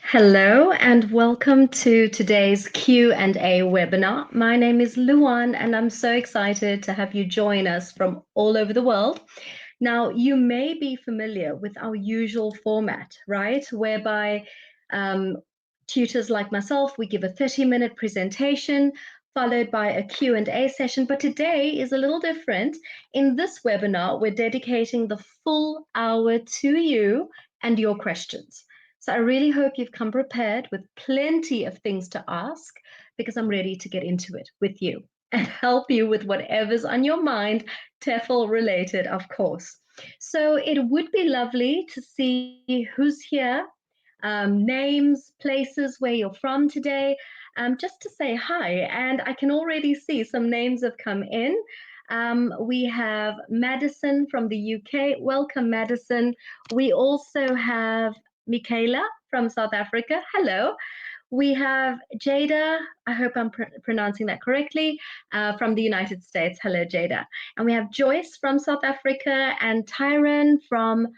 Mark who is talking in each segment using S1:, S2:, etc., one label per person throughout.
S1: Hello and welcome to today's Q&A webinar. My name is Luan and I'm so excited to have you join us from all over the world. Now, you may be familiar with our usual format, right? Whereby tutors like myself, we give a 30-minute presentation followed by a Q&A session. But today is a little different. In this webinar, we're dedicating the full hour to you and your questions. So I really hope you've come prepared with plenty of things to ask because I'm ready to get into it with you and help you with whatever's on your mind, TEFL related, of course. So it would be lovely to see who's here, names, places where you're from today, just to say hi. And I can already see some names have come in. We have Madison from the UK. Welcome, Madison. We also have Michaela from South Africa. Hello. We have Jada, I hope I'm pronouncing that correctly, from the United States. Hello, Jada. And we have Joyce from South Africa and Tyron from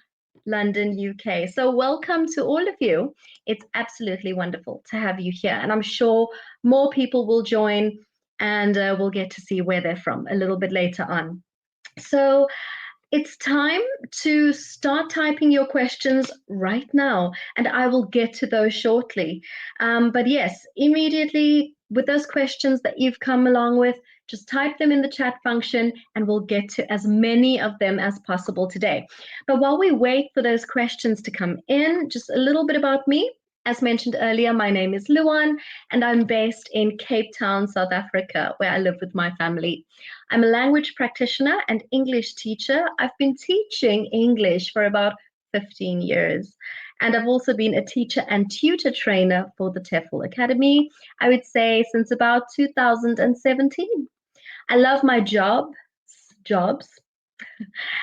S1: London, UK. So welcome to all of you. It's absolutely wonderful to have you here. And I'm sure more people will join and we'll get to see where they're from a little bit later on. So it's time to start typing your questions right now, and I will get to those shortly. But yes, immediately with those questions that you've come along with, just type them in the chat function and we'll get to as many of them as possible today. But while we wait for those questions to come in, just a little bit about me. As mentioned earlier, my name is Luan and I'm based in Cape Town, South Africa, where I live with my family. I'm a language practitioner and English teacher. I've been teaching English for about 15 years. And I've also been a teacher and tutor trainer for the TEFL Academy, I would say since about 2017. I love my jobs,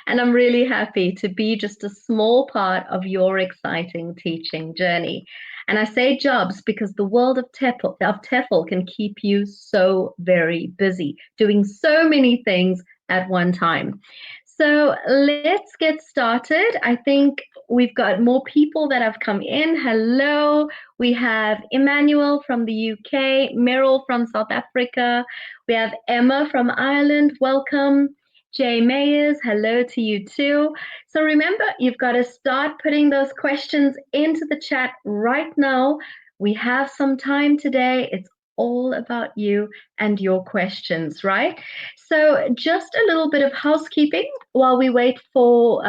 S1: and I'm really happy to be just a small part of your exciting teaching journey. And I say jobs because the world of TEFL can keep you so very busy, doing so many things at one time. So let's get started. I think we've got more people that have come in. Hello, we have Emmanuel from the UK, Meryl from South Africa, we have Emma from Ireland, welcome. Jay Mayers, hello to you too. So remember, you've got to start putting those questions into the chat right now. We have some time today. It's all about you and your questions, right? So just a little bit of housekeeping while we wait for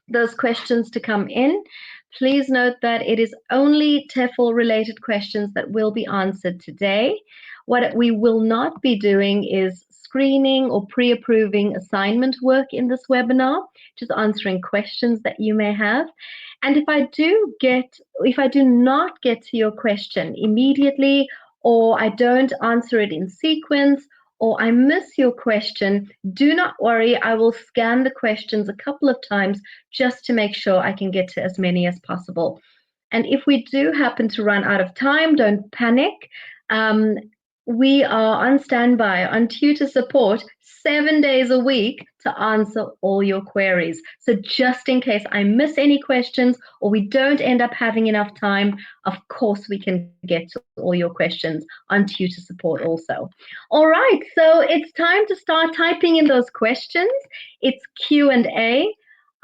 S1: those questions to come in. Please note that it is only TEFL related questions that will be answered today. What we will not be doing is screening or pre-approving assignment work in this webinar, just answering questions that you may have. And if I do not get to your question immediately, or I don't answer it in sequence, or I miss your question, do not worry. I will scan the questions a couple of times just to make sure I can get to as many as possible. And if we do happen to run out of time, don't panic. We are on standby on tutor support 7 days a week to answer all your queries. So just in case I miss any questions or we don't end up having enough time, of course we can get to all your questions on tutor support also. All right, so it's time to start typing in those questions. It's Q&A.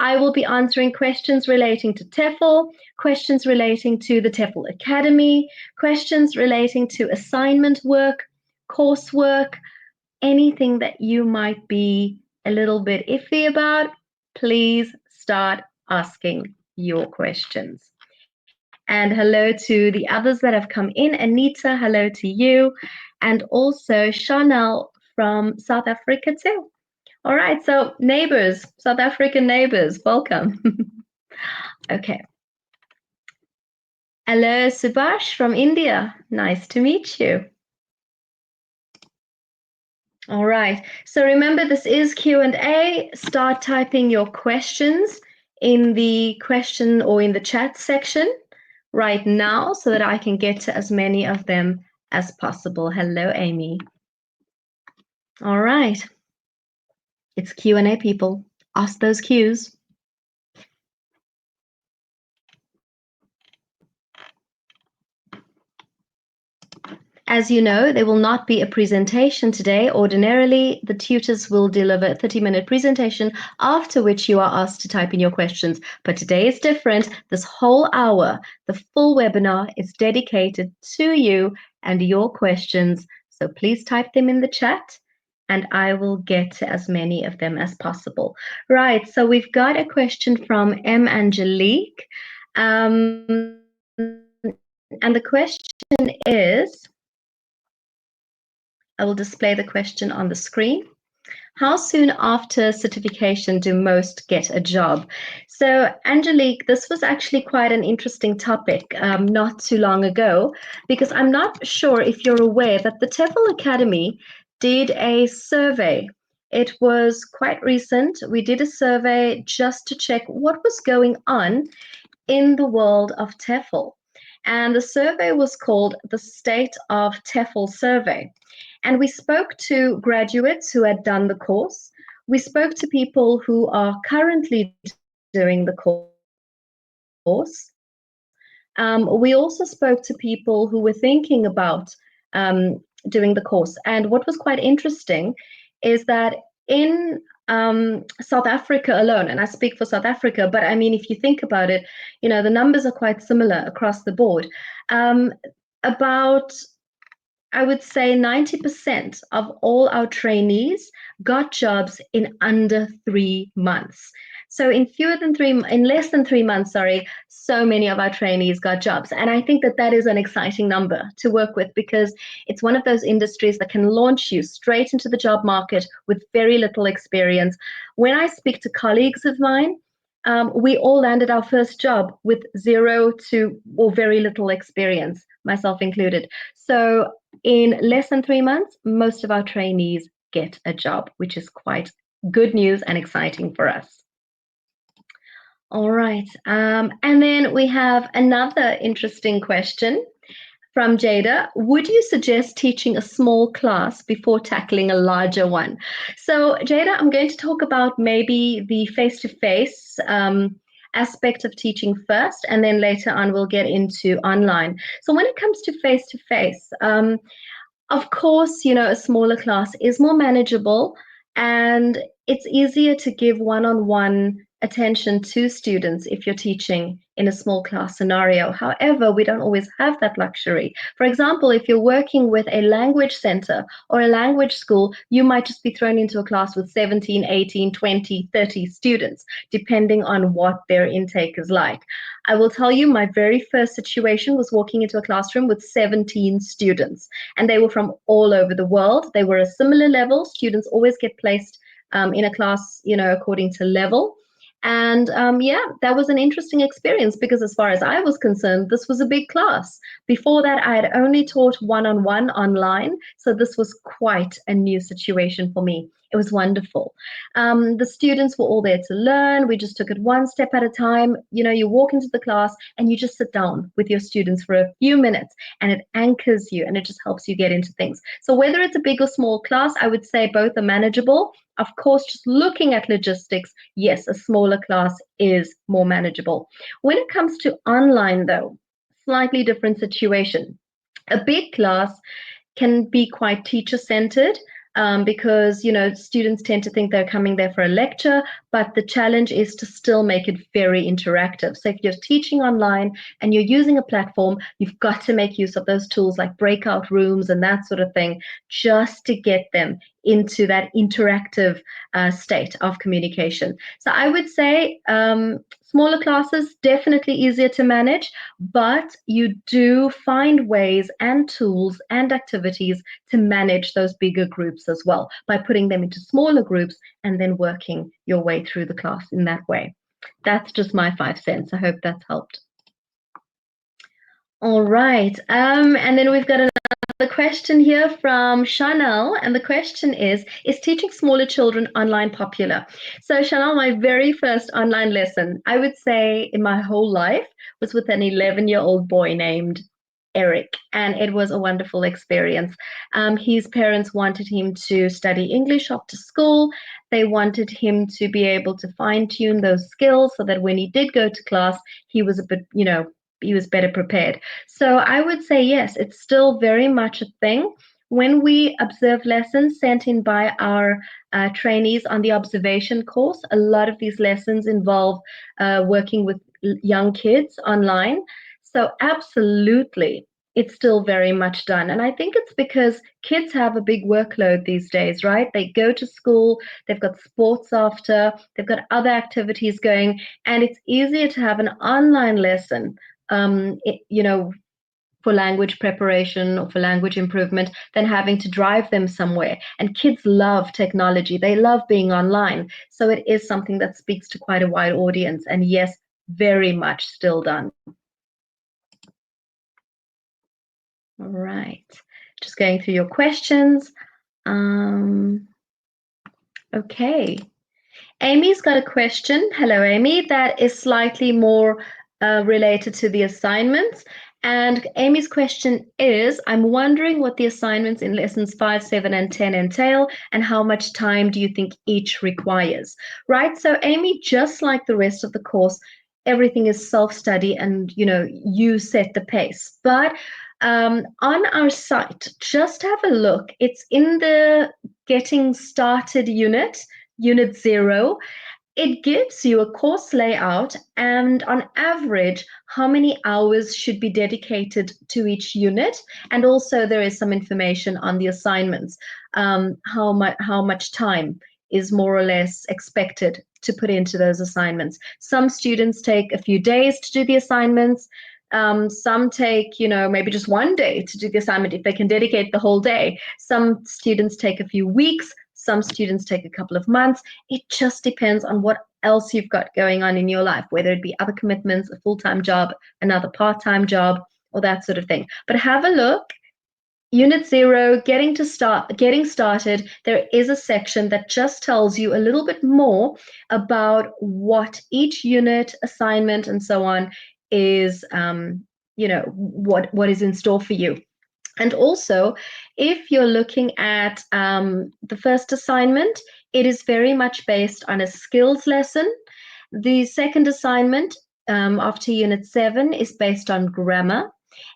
S1: I will be answering questions relating to TEFL, questions relating to the TEFL Academy, questions relating to assignment work, coursework, anything that you might be a little bit iffy about, please start asking your questions. And hello to the others that have come in. Anita, hello to you. And also Chanel from South Africa too. All right, so neighbors, South African neighbors, welcome. Okay. Hello, Subhash from India. Nice to meet you. All right, so remember this is Q&A. Start typing your questions in the question or in the chat section right now so that I can get to as many of them as possible. Hello, Amy. All right. It's Q&A, people. Ask those Qs. As you know, there will not be a presentation today. Ordinarily, the tutors will deliver a 30-minute presentation, after which you are asked to type in your questions. But today is different. This whole hour, the full webinar, is dedicated to you and your questions. So please type them in the chat, and I will get to as many of them as possible. Right, so we've got a question from M. Angelique. And the question is, I will display the question on the screen. How soon after certification do most get a job? So, Angelique, this was actually quite an interesting topic not too long ago, because I'm not sure if you're aware that the TEFL Academy did a survey. It was quite recent. We did a survey just to check what was going on in the world of TEFL. And the survey was called the State of TEFL Survey. And we spoke to graduates who had done the course. We spoke to people who are currently doing the course. We also spoke to people who were thinking about doing the course. And what was quite interesting is that in South Africa alone, and I speak for South Africa, but I mean, if you think about it, you know, the numbers are quite similar across the board. About, I would say 90% of all our trainees got jobs in under 3 months. So in less than 3 months, sorry, so many of our trainees got jobs. And I think that that is an exciting number to work with, because it's one of those industries that can launch you straight into the job market with very little experience. When I speak to colleagues of mine, we all landed our first job with zero to or very little experience, myself included. So in less than 3 months, most of our trainees get a job, which is quite good news and exciting for us. All right. And then we have another interesting question from Jada. Would you suggest teaching a small class before tackling a larger one? So, Jada, I'm going to talk about maybe the face-to-face aspect of teaching first, and then later on we'll get into online. So when it comes to face-to-face, of course, you know, a smaller class is more manageable, and it's easier to give one-on-one attention to students if you're teaching in a small class scenario. However, we don't always have that luxury. For example, if you're working with a language center or a language school, you might just be thrown into a class with 17, 18, 20, 30 students, depending on what their intake is like. I will tell you, my very first situation was walking into a classroom with 17 students, and they were from all over the world. They were a similar level. Students always get placed in a class, you know, according to level. And yeah, that was an interesting experience, because as far as I was concerned, this was a big class. Before that, I had only taught one-on-one online. So this was quite a new situation for me. It was wonderful. The students were all there to learn. We just took it one step at a time. You know, you walk into the class and you just sit down with your students for a few minutes, and it anchors you and it just helps you get into things. So whether it's a big or small class, I would say both are manageable. Of course, just looking at logistics, yes, a smaller class is more manageable. When it comes to online, though, slightly different situation. A big class can be quite teacher-centered, because, you know, students tend to think they're coming there for a lecture, but the challenge is to still make it very interactive. So if you're teaching online and you're using a platform, you've got to make use of those tools like breakout rooms and that sort of thing, just to get them into that interactive state of communication. So I would say smaller classes, definitely easier to manage, but you do find ways and tools and activities to manage those bigger groups as well, by putting them into smaller groups and then working your way through the class in that way. That's just my 5 cents. I hope that's helped. All right. And then we've got another question here from Chanel. And the question is teaching smaller children online popular? So Chanel, my very first online lesson, I would say in my whole life, was with an 11-year-old boy named Eric, and it was a wonderful experience. His parents wanted him to study English after school. They wanted him to be able to fine-tune those skills so that when he did go to class, he was a bit, you know, he was better prepared. So I would say yes, it's still very much a thing. When we observe lessons sent in by our trainees on the observation course, a lot of these lessons involve working with young kids online. So absolutely, it's still very much done. And I think it's because kids have a big workload these days, right? They go to school, they've got sports after, they've got other activities going, and it's easier to have an online lesson, you know, for language preparation or for language improvement than having to drive them somewhere. And kids love technology, they love being online. So it is something that speaks to quite a wide audience. And yes, very much still done. All right, just going through your questions. Okay, Amy's got a question. Hello, Amy, that is slightly more related to the assignments. And Amy's question is, I'm wondering what the assignments in lessons 5, 7, and 10 entail, and how much time do you think each requires? Right, so Amy, just like the rest of the course, everything is self-study and, you set the pace. But on our site, just have a look. It's in the Getting Started unit, Unit 0. It gives you a course layout and on average, how many hours should be dedicated to each unit. And also there is some information on the assignments, how much time is more or less expected to put into those assignments. Some students take a few days to do the assignments. Some take, maybe just one day to do the assignment if they can dedicate the whole day. Some students take a few weeks. Some students take a couple of months. It just depends on what else you've got going on in your life, whether it be other commitments, a full-time job, another part-time job, or that sort of thing. But have a look. Unit 0, getting started, there is a section that just tells you a little bit more about what each unit, assignment, and so on is, what is in store for you. And also, if you're looking at the first assignment, it is very much based on a skills lesson. The second assignment after Unit 7 is based on grammar.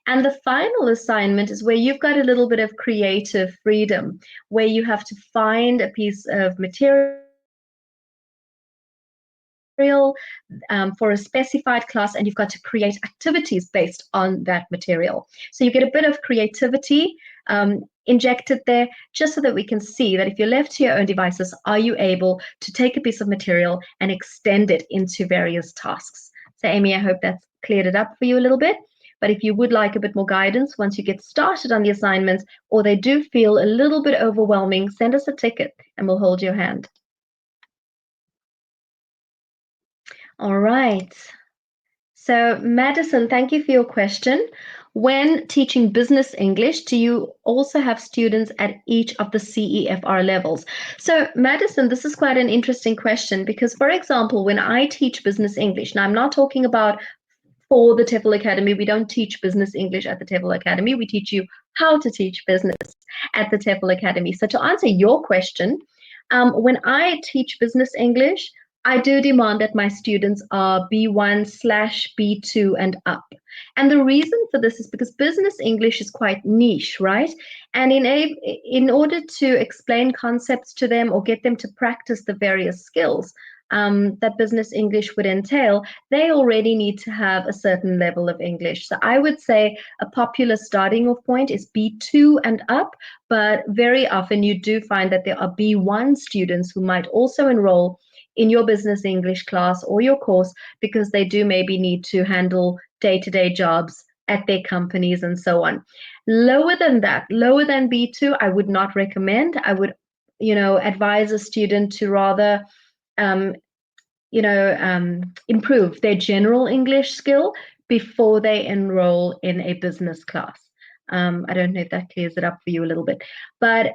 S1: And the final assignment is where you've got a little bit of creative freedom, where you have to find a piece of material for a specified class, and you've got to create activities based on that material. So you get a bit of creativity injected there, just so that we can see that if you're left to your own devices, are you able to take a piece of material and extend it into various tasks? So Amy, I hope that's cleared it up for you a little bit. But if you would like a bit more guidance once you get started on the assignments, or they do feel a little bit overwhelming, send us a ticket and we'll hold your hand. All right. So Madison, thank you for your question. When teaching business English, do you also have students at each of the CEFR levels? So Madison, this is quite an interesting question because, for example, when I teach business English, now I'm not talking about for the TEFL Academy, we don't teach business English at the TEFL Academy. We teach you how to teach business at the TEFL Academy. So to answer your question, when I teach business English, I do demand that my students are B1/B2 and up. And the reason for this is because business English is quite niche, right? And in order to explain concepts to them or get them to practice the various skills that business English would entail, they already need to have a certain level of English. So I would say a popular starting off point is B2 and up, but very often you do find that there are B1 students who might also enroll in your business English class or your course because they do maybe need to handle day-to-day jobs at their companies and so on. Lower than that, lower than B2, I would not recommend. I would, advise a student to rather improve their general English skill before they enroll in a business class. I don't know if that clears it up for you a little bit. But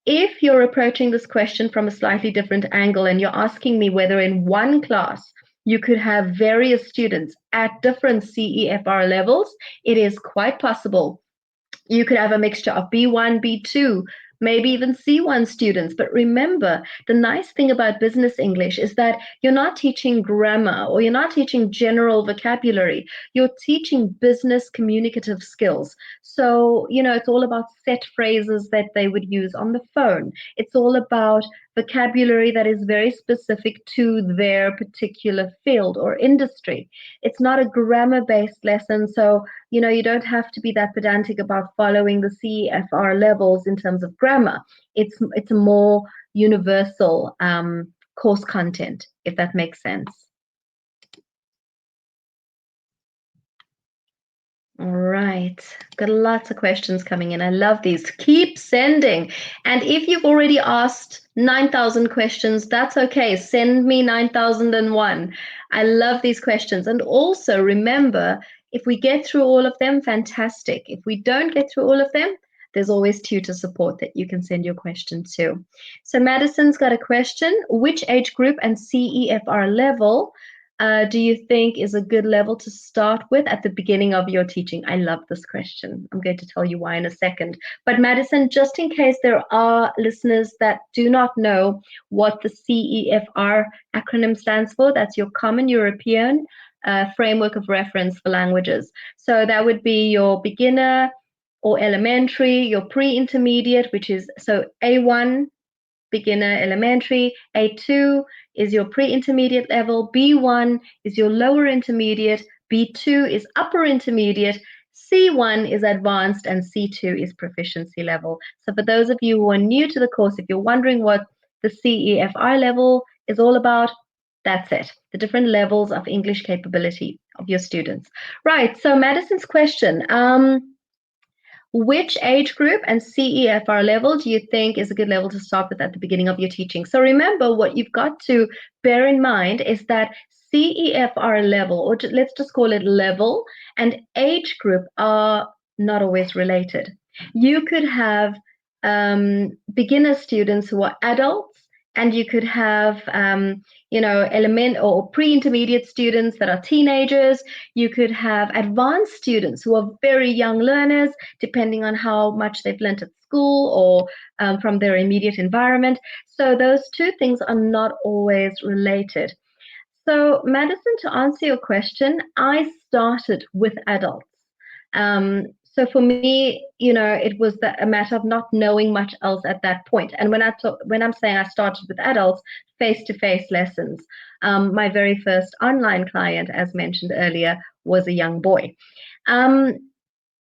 S1: if you're approaching this question from a slightly different angle and you're asking me whether in one class you could have various students at different CEFR levels, it is quite possible. You could have a mixture of B1, B2, maybe even C1 students. But remember, the nice thing about business English is that you're not teaching grammar or you're not teaching general vocabulary. You're teaching business communicative skills. So, it's all about set phrases that they would use on the phone. It's all about vocabulary that is very specific to their particular field or industry. It's not a grammar-based lesson, so you don't have to be that pedantic about following the CEFR levels in terms of grammar. It's a more universal course content, if that makes sense. All right, got lots of questions coming in. I love these. Keep sending. And if you've already asked 9,000 questions, that's okay. Send me 9,001. I love these questions. And also remember, if we get through all of them, fantastic. If we don't get through all of them, there's always tutor support that you can send your question to. So Madison's got a question. Which age group and CEFR level do you think is a good level to start with at the beginning of your teaching? I love this question. I'm going to tell you why in a second. But Madison, just in case there are listeners that do not know what the CEFR acronym stands for, that's your Common European Framework of Reference for Languages. So that would be your beginner or elementary, your pre-intermediate, which is so A1, beginner elementary, A2 is your pre-intermediate level, B1 is your lower intermediate, B2 is upper intermediate, C1 is advanced, and C2 is proficiency level. So for those of you who are new to the course, if you're wondering what the CEFR level is all about, that's it, the different levels of English capability of your students. Right, so Madison's question, which age group and CEFR level do you think is a good level to start with at the beginning of your teaching? So remember, what you've got to bear in mind is that CEFR level, or let's just call it level, and age group are not always related. You could have beginner students who are adults, and you could have element or pre-intermediate students that are teenagers. You could have advanced students who are very young learners, depending on how much they've learned at school or from their immediate environment. So those two things are not always related. So Madison, to answer your question, I started with adults. So for me, it was a matter of not knowing much else at that point. And when I'm saying I started with adults, face-to-face lessons. My very first online client, as mentioned earlier, was a young boy.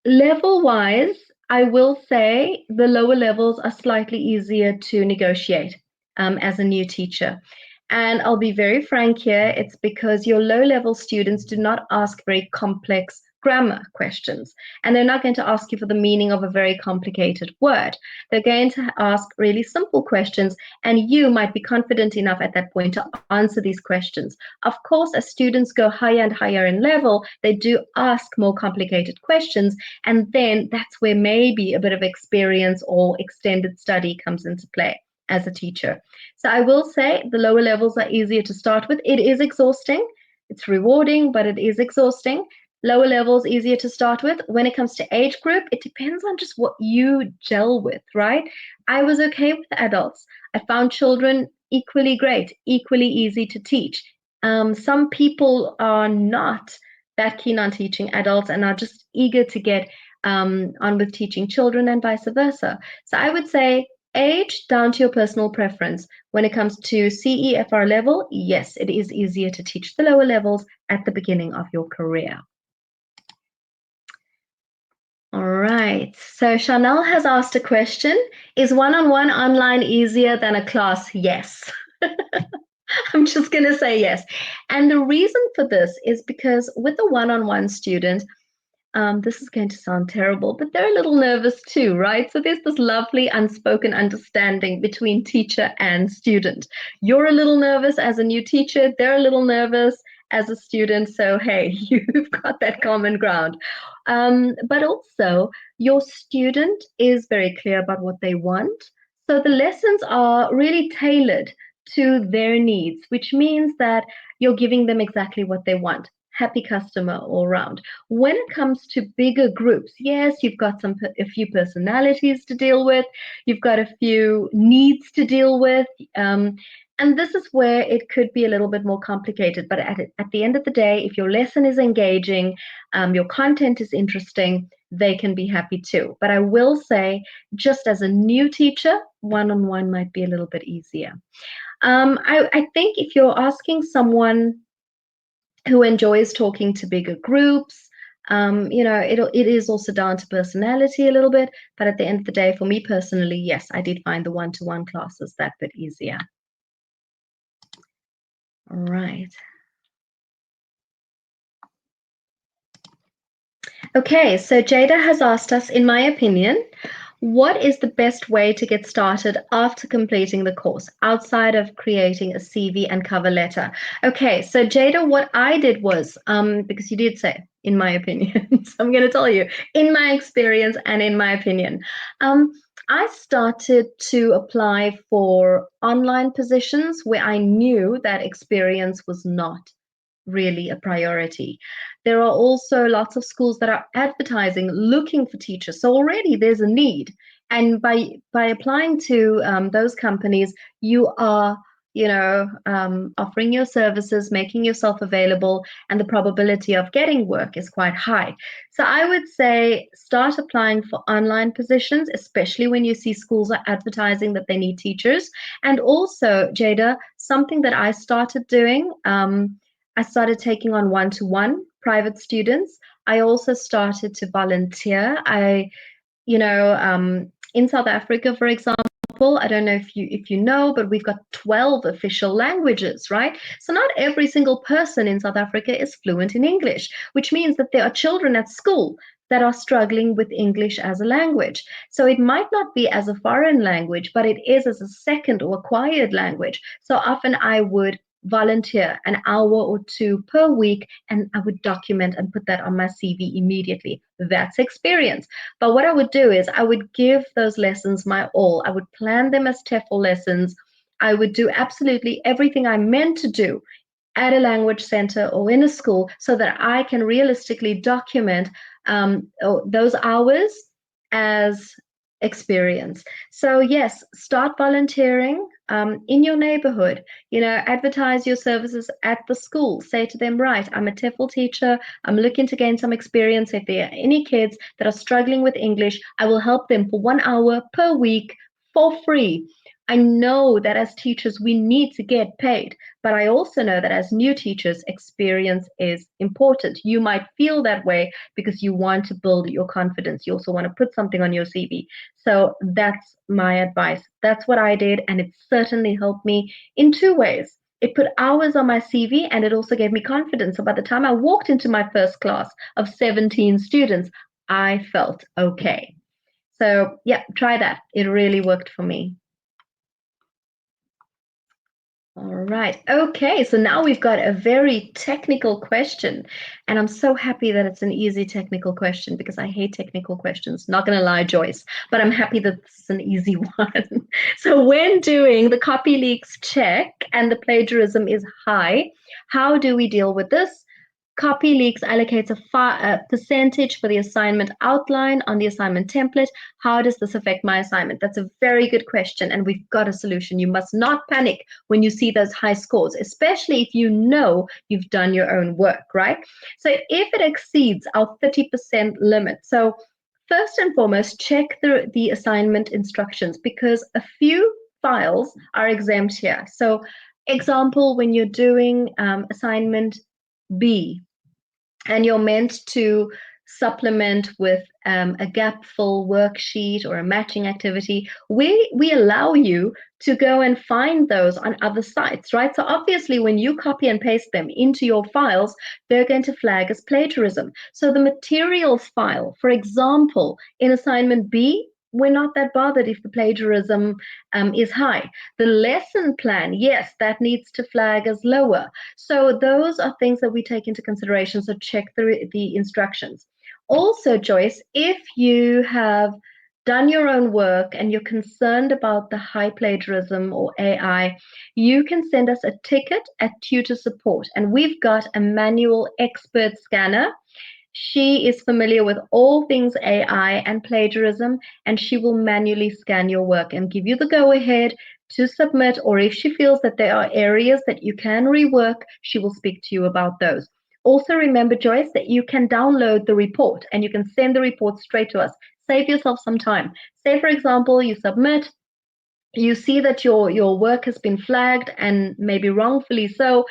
S1: Level-wise, I will say the lower levels are slightly easier to negotiate as a new teacher. And I'll be very frank here, it's because your low-level students do not ask very complex grammar questions, and they're not going to ask you for the meaning of a very complicated word. They're going to ask really simple questions, and you might be confident enough at that point to answer these questions. Of course, as students go higher and higher in level, they do ask more complicated questions, and then that's where maybe a bit of experience or extended study comes into play as a teacher. So I will say the lower levels are easier to start with. It is exhausting. It's rewarding, but it is exhausting. Lower levels easier to start with. When it comes to age group, it depends on just what you gel with, right? I was okay with adults. I found children equally great, equally easy to teach. Some people are not that keen on teaching adults and are just eager to get on with teaching children and vice versa. So I would say age down to your personal preference. When it comes to CEFR level, yes, it is easier to teach the lower levels at the beginning of your career. All right, so Chanel has asked a question. Is one-on-one online easier than a class? Yes. I'm just going to say yes. And the reason for this is because with a one-on-one student, this is going to sound terrible, but they're a little nervous too, right? So there's this lovely unspoken understanding between teacher and student. You're a little nervous as a new teacher, they're a little nervous as a student. So, hey, you've got that common ground. But also, your student is very clear about what they want. So the lessons are really tailored to their needs, which means that you're giving them exactly what they want. happy customer all round. When it comes to bigger groups, yes, you've got a few personalities to deal with, you've got a few needs to deal with, and this is where it could be a little bit more complicated. But at the end of the day, if your lesson is engaging, your content is interesting, they can be happy too. But I will say, just as a new teacher, one-on-one might be a little bit easier. I think if you're asking someone who enjoys talking to bigger groups, it is also down to personality a little bit. But at the end of the day, for me personally, yes, I did find the one-to-one classes that bit easier. All right. Okay, so Jada has asked us, in my opinion, what is the best way to get started after completing the course outside of creating a CV and cover letter? Okay, so Jada, what I did was, because you did say, in my opinion, so I'm going to tell you, in my experience and in my opinion, I started to apply for online positions where I knew that experience was not really a priority. There are also lots of schools that are advertising, looking for teachers. So already there's a need. And by applying to those companies, you are, offering your services, making yourself available, and the probability of getting work is quite high. So I would say start applying for online positions, especially when you see schools are advertising that they need teachers. And also, Jada, something that I started doing, I started taking on one-to-one private students. I also started to volunteer. In South Africa, for example, I don't know if you know, but we've got 12 official languages, right? So not every single person in South Africa is fluent in English, which means that there are children at school that are struggling with English as a language. So it might not be as a foreign language, but it is as a second or acquired language. So often I would volunteer an hour or two per week, and I would document and put that on my CV immediately. That's experience. But what I would do is I would give those lessons my all. I would plan them as TEFL lessons. I would do absolutely everything I meant to do at a language center or in a school so that I can realistically document those hours as experience. So yes, start volunteering in your neighborhood. Advertise your services at the school. Say to them, right, I'm a TEFL teacher. I'm looking to gain some experience. If there are any kids that are struggling with English, I will help them for 1 hour per week for free. I know that as teachers, we need to get paid, but I also know that as new teachers, experience is important. You might feel that way because you want to build your confidence. You also want to put something on your CV. So that's my advice. That's what I did, and it certainly helped me in two ways. It put hours on my CV, and it also gave me confidence. So by the time I walked into my first class of 17 students, I felt okay. So yeah, try that. It really worked for me. All right. Okay. So now we've got a very technical question. And I'm so happy that it's an easy technical question because I hate technical questions. Not going to lie, Joyce, but I'm happy that this is an easy one. So when doing the copy leaks check and the plagiarism is high, how do we deal with this? Copy Leaks allocates a percentage for the assignment outline on the assignment template. How does this affect my assignment? That's a very good question, and we've got a solution. You must not panic when you see those high scores, especially if you know you've done your own work, right? So if it exceeds our 30% limit, so first and foremost, check the assignment instructions because a few files are exempt here. So example, when you're doing assignment B, and you're meant to supplement with a gap fill worksheet or a matching activity, we allow you to go and find those on other sites, right? So obviously when you copy and paste them into your files, they're going to flag as plagiarism. So the materials file, for example, in assignment B, we're not that bothered if the plagiarism is high. The lesson plan, yes, that needs to flag as lower. So those are things that we take into consideration. So check the instructions. Also, Joyce, if you have done your own work and you're concerned about the high plagiarism or AI, you can send us a ticket at tutor support. And we've got a manual expert scanner. She is familiar with all things AI and plagiarism, and she will manually scan your work and give you the go ahead to submit. Or if she feels that there are areas that you can rework, she will speak to you about those. Also, remember, Joyce, that you can download the report and you can send the report straight to us. Save yourself some time. Say, for example, you submit, you see that your work has been flagged and maybe wrongfully so.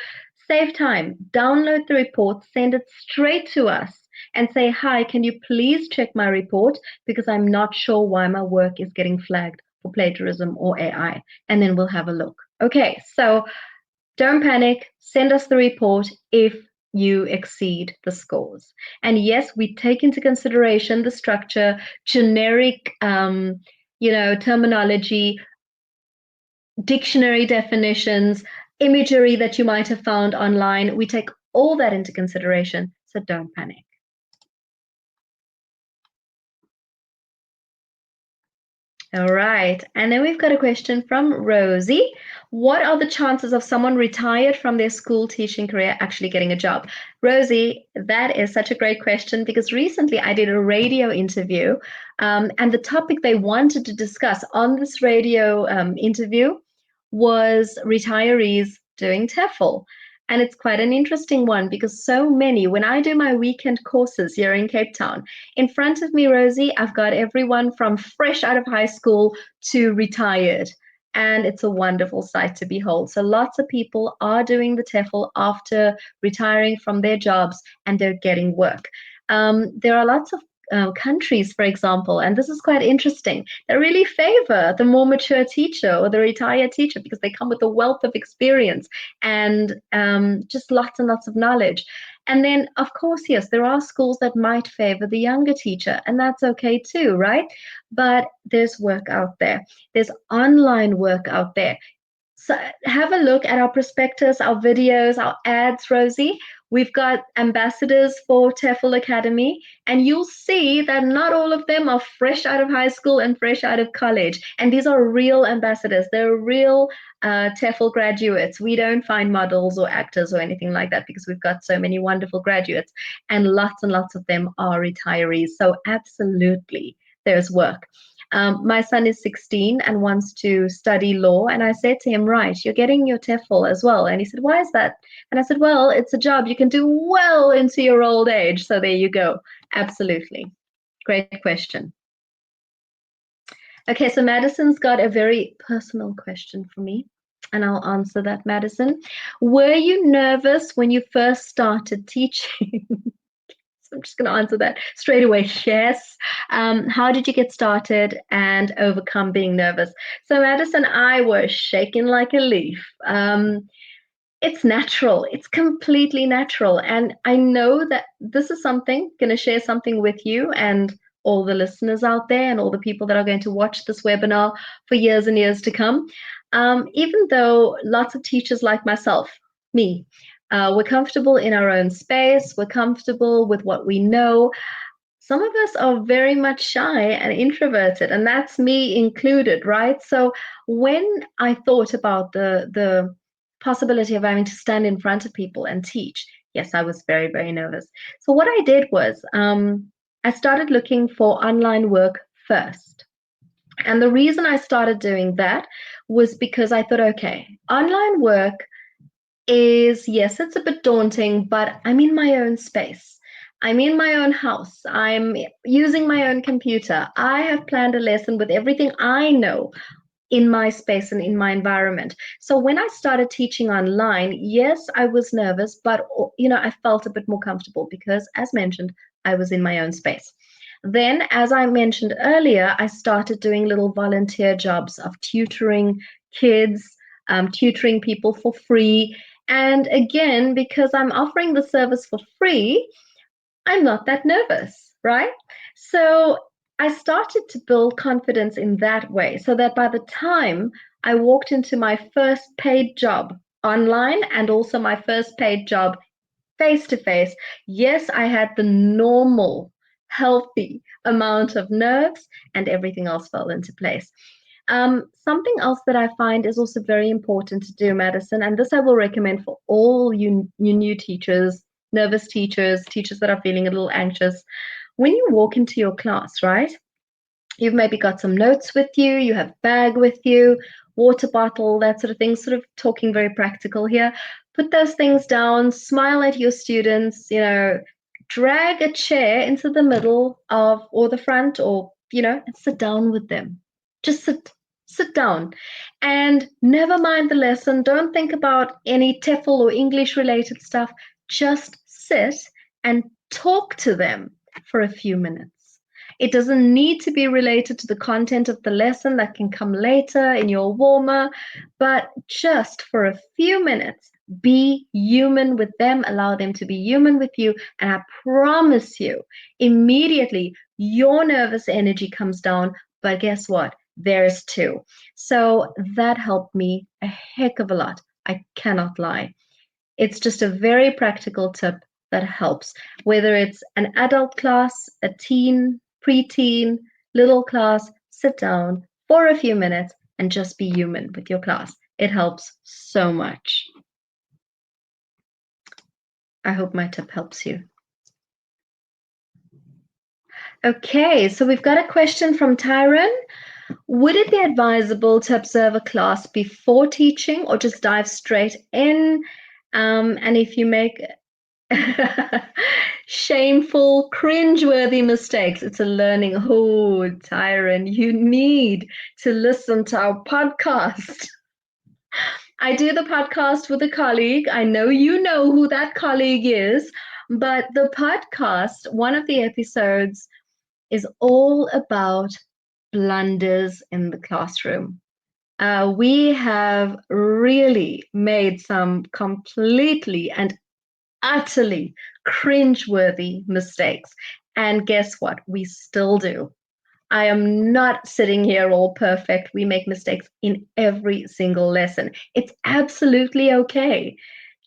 S1: Save time, download the report, send it straight to us and say, hi, can you please check my report because I'm not sure why my work is getting flagged for plagiarism or AI, and then we'll have a look. Okay, so don't panic, send us the report if you exceed the scores. And yes, we take into consideration the structure, generic terminology, dictionary definitions, imagery that you might have found online. We take all that into consideration, so don't panic. All right, and then we've got a question from Rosie. What are the chances of someone retired from their school teaching career actually getting a job? Rosie, that is such a great question because recently I did a radio interview, and the topic they wanted to discuss on this radio interview was retirees doing TEFL. And it's quite an interesting one because so many, when I do my weekend courses here in Cape Town, in front of me, Rosie, I've got everyone from fresh out of high school to retired. And it's a wonderful sight to behold. So lots of people are doing the TEFL after retiring from their jobs and they're getting work. There are lots of countries, for example, and this is quite interesting, that really favor the more mature teacher or the retired teacher because they come with a wealth of experience and just lots and lots of knowledge. And then, of course, yes, there are schools that might favor the younger teacher, and that's okay too, right? But there's work out there. There's online work out there. So have a look at our prospectus, our videos, our ads, Rosie. We've got ambassadors for TEFL Academy, and you'll see that not all of them are fresh out of high school and fresh out of college. And these are real ambassadors. They're real TEFL graduates. We don't find models or actors or anything like that because we've got so many wonderful graduates, and lots of them are retirees. So absolutely, there's work. My son is 16 and wants to study law. And I said to him, right, you're getting your TEFL as well. And he said, why is that? And I said, well, it's a job you can do well into your old age. So there you go. Absolutely. Great question. Okay, so Madison's got a very personal question for me. And I'll answer that, Madison. Were you nervous when you first started teaching? I'm just going to answer that straight away. Yes. How did you get started and overcome being nervous? So, Madison, I was shaking like a leaf. It's natural. It's completely natural. And I know that this is something, going to share something with you and all the listeners out there and all the people that are going to watch this webinar for years and years to come. Even though lots of teachers like myself, me, we're comfortable in our own space. We're comfortable with what we know. Some of us are very much shy and introverted, and that's me included, right? So when I thought about the possibility of having to stand in front of people and teach, yes, I was very, very nervous. So what I did was I started looking for online work first. And the reason I started doing that was because I thought, okay, online work is, yes, it's a bit daunting, but I'm in my own space. I'm in my own house. I'm using my own computer. I have planned a lesson with everything I know in my space and in my environment. So when I started teaching online, yes, I was nervous, but I felt a bit more comfortable because, as mentioned, I was in my own space. Then, as I mentioned earlier, I started doing little volunteer jobs of tutoring kids, tutoring people for free. And again, because I'm offering the service for free, I'm not that nervous, right? So I started to build confidence in that way so that by the time I walked into my first paid job online and also my first paid job face to face, yes, I had the normal, healthy amount of nerves, and everything else fell into place. Something else that I find is also very important to do, Madison, and this I will recommend for all you new teachers, nervous teachers, teachers that are feeling a little anxious. When you walk into your class, right? You've maybe got some notes with you, you have bag with you, water bottle, that sort of thing, sort of talking very practical here. Put those things down, smile at your students, drag a chair into the middle of or the front or, and sit down with them. Just sit down and never mind the lesson. Don't think about any TEFL or English related stuff. Just sit and talk to them for a few minutes. It doesn't need to be related to the content of the lesson, that can come later in your warmer, but just for a few minutes, be human with them, allow them to be human with you, and I promise you, immediately your nervous energy comes down, but guess what? Theirs too. So that helped me a heck of a lot. I cannot lie. It's just a very practical tip that helps, whether it's an adult class, a teen, preteen, little class, sit down for a few minutes and just be human with your class. It helps so much. I hope my tip helps you. Okay, so we've got a question from Tyron. Would it be advisable to observe a class before teaching or just dive straight in? And if you make shameful, cringe-worthy mistakes, it's a learning. Oh, Tyron, you need to listen to our podcast. I do the podcast with a colleague. I know you know who that colleague is, but the podcast, one of the episodes, is all about blunders in the classroom. We have really made some completely and utterly cringeworthy mistakes. And guess what? We still do. I am not sitting here all perfect. We make mistakes in every single lesson. It's absolutely okay.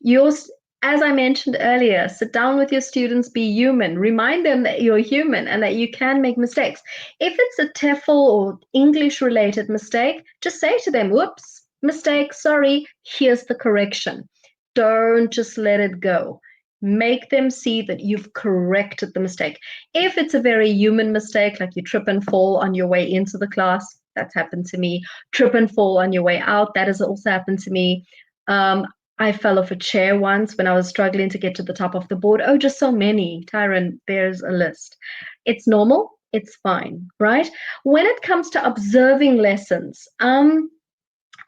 S1: Yours, as I mentioned earlier, sit down with your students, be human. Remind them that you're human and that you can make mistakes. If it's a TEFL or English related mistake, just say to them, whoops, mistake, sorry, here's the correction. Don't just let it go. Make them see that you've corrected the mistake. If it's a very human mistake, like you trip and fall on your way into the class, that's happened to me. Trip and fall on your way out, that has also happened to me. I fell off a chair once when I was struggling to get to the top of the board. Oh, just so many. Tyron, there's a list. It's normal. It's fine, right? When it comes to observing lessons,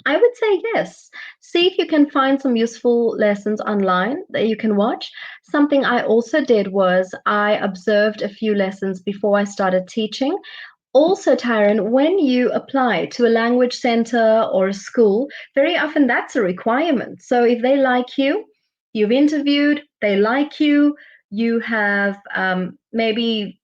S1: I would say yes. See if you can find some useful lessons online that you can watch. Something I also did was I observed a few lessons before I started teaching. Also, Tyron, when you apply to a language center or a school, very often that's a requirement. So if they like you, you've interviewed, they like you, you have maybe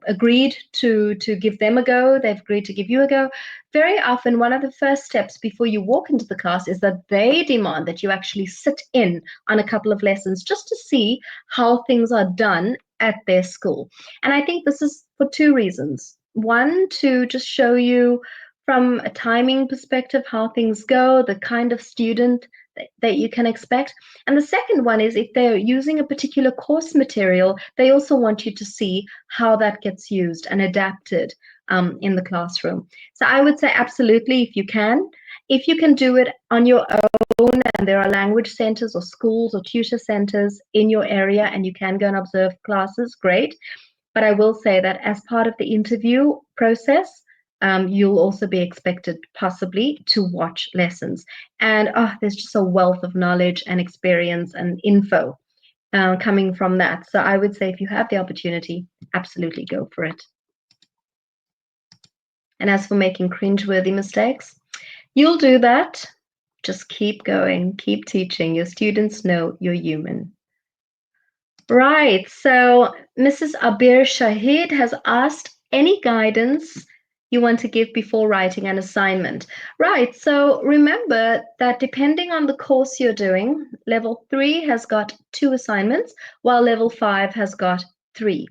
S1: agreed to give them a go, they've agreed to give you a go. Very often, one of the first steps before you walk into the class is that they demand that you actually sit in on a couple of lessons just to see how things are done at their school. And I think this is for two reasons. One, to just show you from a timing perspective how things go, the kind of student that you can expect. And the second one is if they're using a particular course material, they also want you to see how that gets used and adapted in the classroom. So I would say absolutely, if you can. If you can do it on your own and there are language centers or schools or tutor centers in your area and you can go and observe classes, great. But I will say that as part of the interview process, you'll also be expected possibly to watch lessons. And there's just a wealth of knowledge and experience and info coming from that. So I would say if you have the opportunity, absolutely go for it. And as for making cringeworthy mistakes, you'll do that. Just keep going, keep teaching. Your students know you're human. Right, so Mrs. Abir Shahid has asked any guidance you want to give before writing an assignment. Right, so remember that depending on the course you're doing, level 3 has got 2 assignments, while level 5 has got 3.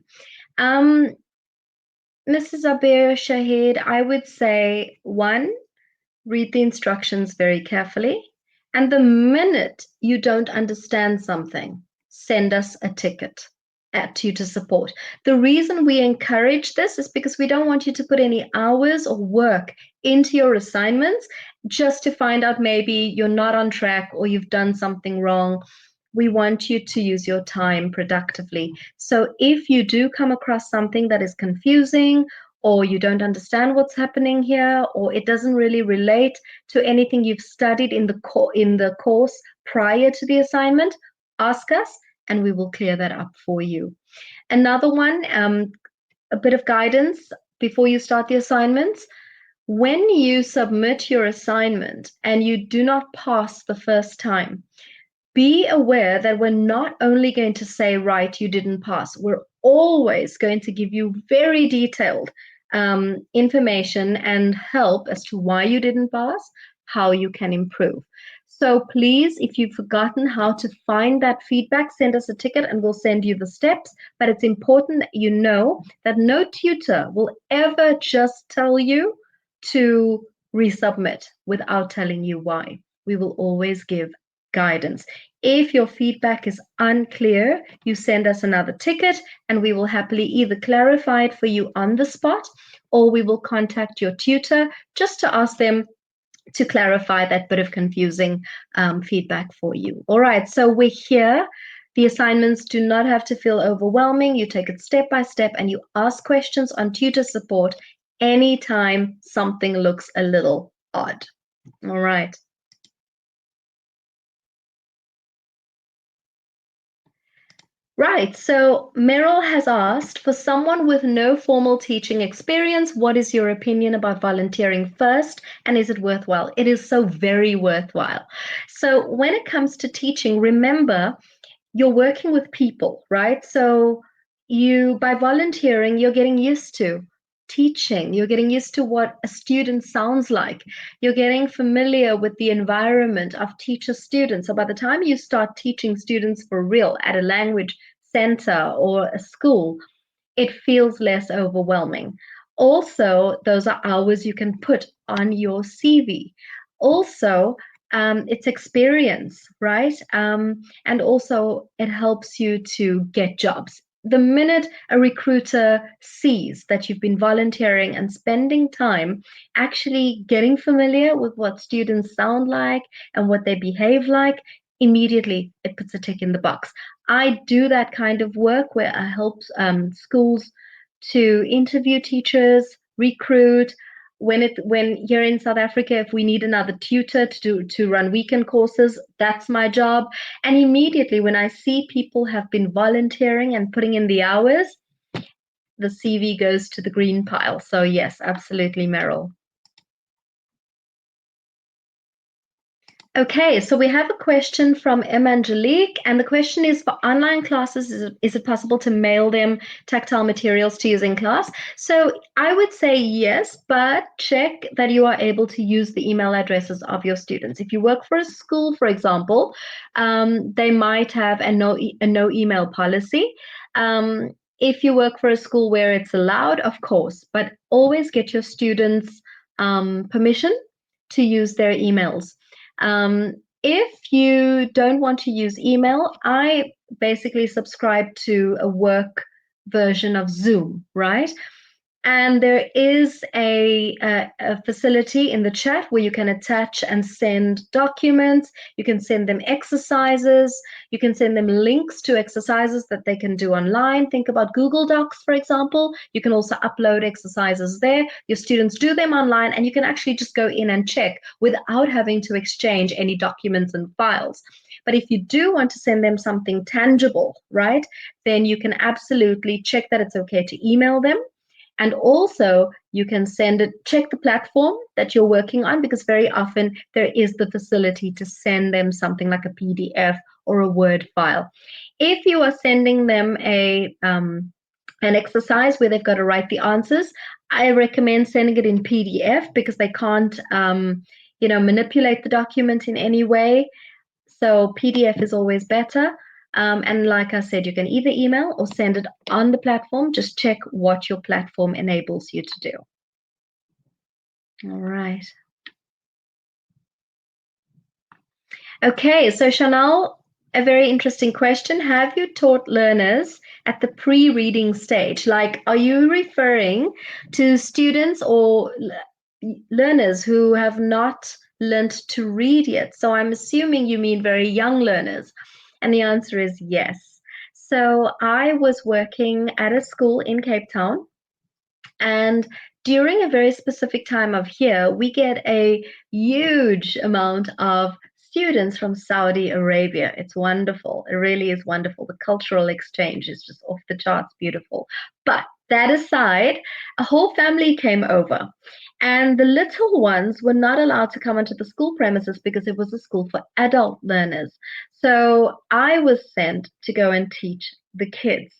S1: Mrs. Abir Shahid, I would say one, read the instructions very carefully. And the minute you don't understand something, send us a ticket at tutor support. The reason we encourage this is because we don't want you to put any hours or work into your assignments just to find out maybe you're not on track or you've done something wrong. We want you to use your time productively. So if you do come across something that is confusing, or you don't understand what's happening here, or it doesn't really relate to anything you've studied in the course prior to the assignment, ask us and we will clear that up for you. Another one, a bit of guidance before you start the assignments. When you submit your assignment and you do not pass the first time, be aware that we're not only going to say, right, you didn't pass, we're always going to give you very detailed information and help as to why you didn't pass, how you can improve. So please, if you've forgotten how to find that feedback, send us a ticket and we'll send you the steps. But it's important that you know that no tutor will ever just tell you to resubmit without telling you why. We will always give guidance. If your feedback is unclear, you send us another ticket and we will happily either clarify it for you on the spot or we will contact your tutor just to ask them to clarify that bit of confusing feedback for you. All right, so we're here. The assignments do not have to feel overwhelming. You take it step by step and you ask questions on tutor support anytime something looks a little odd. All right. Right, so Meryl has asked, for someone with no formal teaching experience, what is your opinion about volunteering first, and is it worthwhile? It is so very worthwhile. So when it comes to teaching, remember, you're working with people, right? So by volunteering, you're getting used to teaching, you're getting used to what a student sounds like, you're getting familiar with the environment of teacher students. So by the time you start teaching students for real at a language center or a school, it feels less overwhelming. Also, those are hours you can put on your CV. Also, it's experience, right? And also, it helps you to get jobs. The minute a recruiter sees that you've been volunteering and spending time actually getting familiar with what students sound like and what they behave like, immediately it puts a tick in the box. I do that kind of work where I help schools to interview teachers, recruit. When you're in South Africa, if we need another tutor to run weekend courses, that's my job. And immediately when I see people have been volunteering and putting in the hours, the CV goes to the green pile. So yes, absolutely, Meryl. Okay, so we have a question from M. Angelique, and the question is, for online classes, is it possible to mail them tactile materials to use in class? So I would say yes, but check that you are able to use the email addresses of your students. If you work for a school, for example, they might have a no email policy. If you work for a school where it's allowed, of course, but always get your students' permission to use their emails. If you don't want to use email, I basically subscribe to a work version of Zoom, right? And there is a facility in the chat where you can attach and send documents. You can send them exercises. You can send them links to exercises that they can do online. Think about Google Docs, for example. You can also upload exercises there. Your students do them online, and you can actually just go in and check without having to exchange any documents and files. But if you do want to send them something tangible, right, then you can absolutely check that it's okay to email them. And also, you can send it, check the platform that you're working on, because very often there is the facility to send them something like a PDF or a Word file. If you are sending them an exercise where they've got to write the answers, I recommend sending it in PDF because they can't, manipulate the document in any way. So PDF is always better. And like I said, you can either email or send it on the platform. Just check what your platform enables you to do. All right. Okay, so Chanel, a very interesting question. Have you taught learners at the pre-reading stage? Like, are you referring to students or learners who have not learned to read yet? So I'm assuming you mean very young learners. And the answer is yes. So I was working at a school in Cape Town, and during a very specific time of year, we get a huge amount of students from Saudi Arabia. It's wonderful. It really is wonderful. The cultural exchange is just off the charts beautiful. But that aside, a whole family came over. And the little ones were not allowed to come onto the school premises because it was a school for adult learners. So I was sent to go and teach the kids.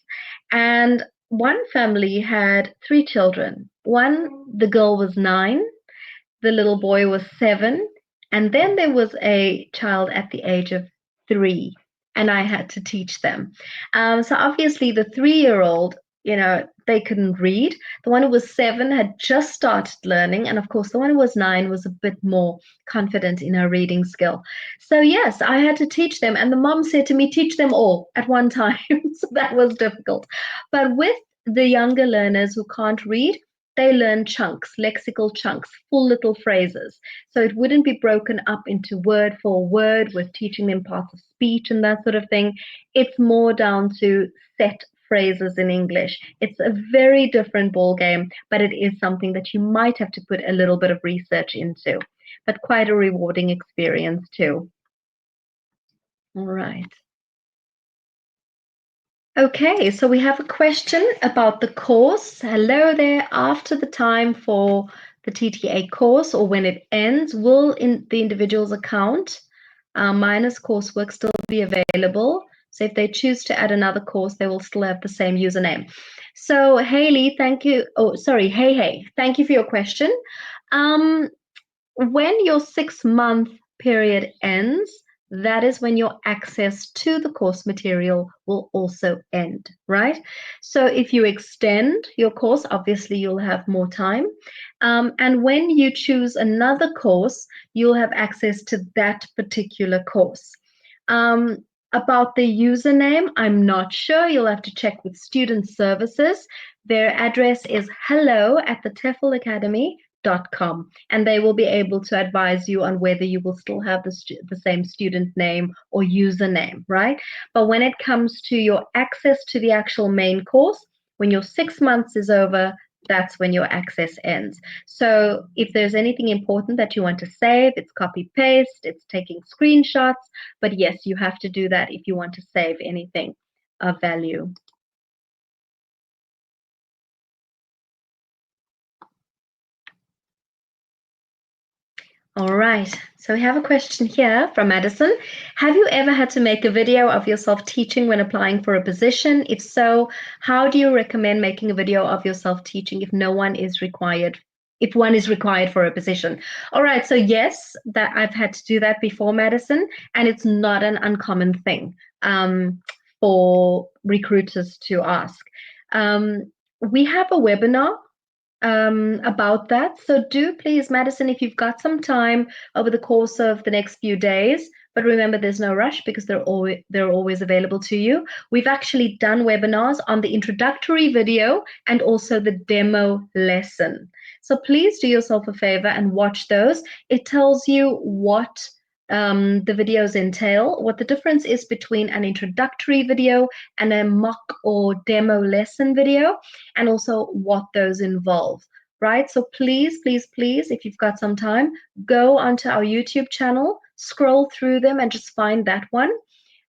S1: And one family had three children. The girl was 9, the little boy was 7, and then there was a child at the age of 3, and I had to teach them. So obviously, the 3-year-old, they couldn't read. The one who was 7 had just started learning, and of course, the one who was 9 was a bit more confident in her reading skill. So yes, I had to teach them, and the mom said to me, "Teach them all at one time." So that was difficult. But with the younger learners who can't read, they learn chunks, lexical chunks, full little phrases. So it wouldn't be broken up into word for word with teaching them parts of speech and that sort of thing. It's more down to set phrases in English. It's a very different ball game, but it is something that you might have to put a little bit of research into, but quite a rewarding experience too. All right. Okay, so we have a question about the course. Hello there. After the time for the TTA course or when it ends, will the individual's account minus coursework still be available? So if they choose to add another course, they will still have the same username. So Haley, thank you. Oh, sorry. Hey, thank you for your question. When your 6-month period ends, that is when your access to the course material will also end, right? So if you extend your course, obviously you'll have more time. And when you choose another course, you'll have access to that particular course. About the username, I'm not sure. You'll have to check with student services. Their address is hello at the TEFL Academy .com, and they will be able to advise you on whether you will still have the same student name or username, right? But when it comes to your access to the actual main course, when your 6 months is over, that's when your access ends. So if there's anything important that you want to save, it's copy paste, it's taking screenshots, but yes, you have to do that if you want to save anything of value. All right, so we have a question here from Madison. Have you ever had to make a video of yourself teaching when applying for a position? If so, how do you recommend making a video of yourself teaching if one is required for a position? All right, so yes, that I've had to do that before, Madison, and it's not an uncommon thing for recruiters to ask. We have a webinar about that. So do please, Madison, if you've got some time over the course of the next few days, but remember there's no rush because they're always available to you. We've actually done webinars on the introductory video and also the demo lesson. So please do yourself a favor and watch those. It tells you what the videos entail, what the difference is between an introductory video and a mock or demo lesson video, and also what those involve, right? So please, if you've got some time, go onto our YouTube channel, scroll through them and just find that one.